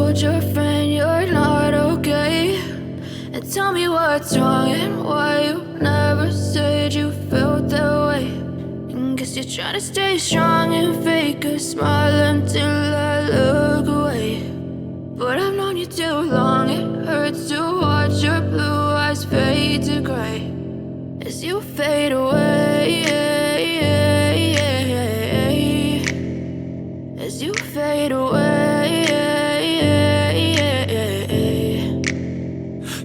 told your friend you're not okay? And tell me what's wrong and why you never said you felt that way. And guess you're trying to stay strong and fake a smile until I look away. But I've known you too long, it hurts to watch your blue eyes fade to gray as you fade away, as you fade away.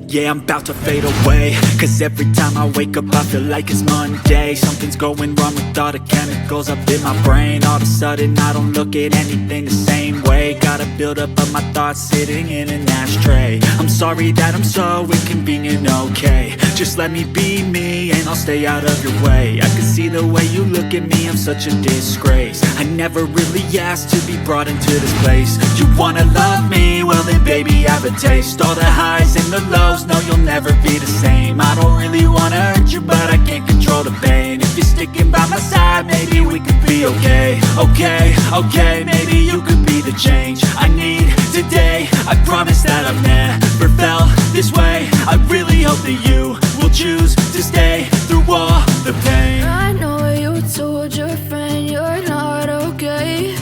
Yeah, I'm about to fade away, cause every time I wake up I feel like it's Monday. Something's going wrong with all the chemicals up in my brain. All of a sudden I don't look at anything the same way. Got a build up of my thoughts sitting in an ashtray. I'm sorry that I'm so inconvenient, okay? Just let me be me and I'll stay out of your way. I can see the way you look at me, I'm such a disgrace. I never really asked to be brought into this place. You wanna love me? Well then baby, have a taste. All the highs and the lows, no, you'll never be the same. I don't really wanna hurt you, but I can't control the pain. If you're sticking by my side, maybe we could be okay. Okay, maybe you could be the change I need today. I promise that I've never felt this way. I really hope that you will choose to stay through all the pain. I know you told your friend you're not okay.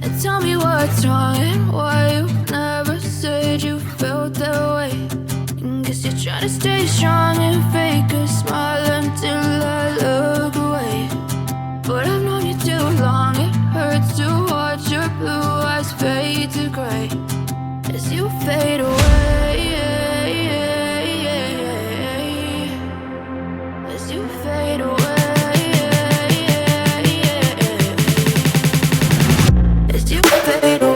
And tell me what's wrong and why you never said you felt that way. Guess you're trying to stay strong and fake a smile until I look away. But I've known you too long, it hurts to watch your blue eyes fade to gray as you fade away, as you fade away, as you fade away.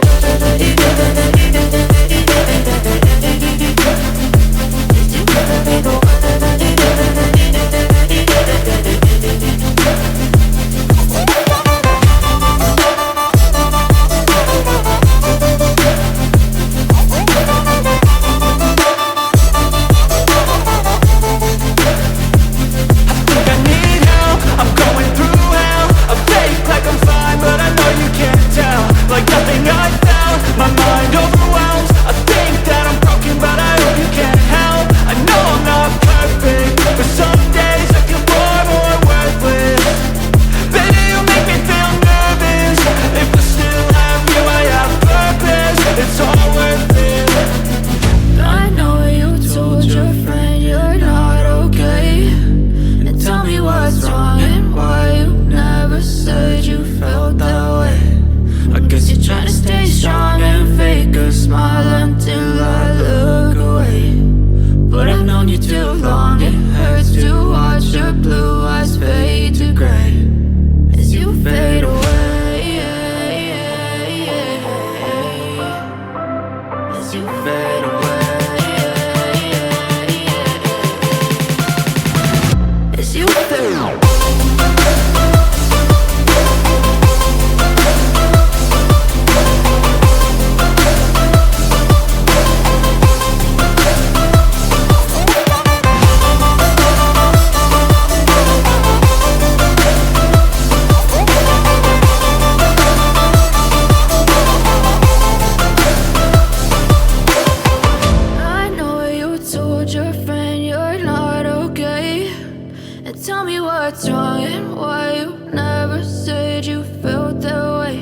Tell me what's wrong and why you never said you felt that way.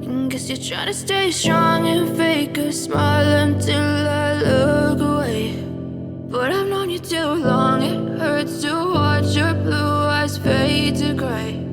And guess you're trying to stay strong and fake a smile until I look away. But I've known you too long, it hurts to watch your blue eyes fade to gray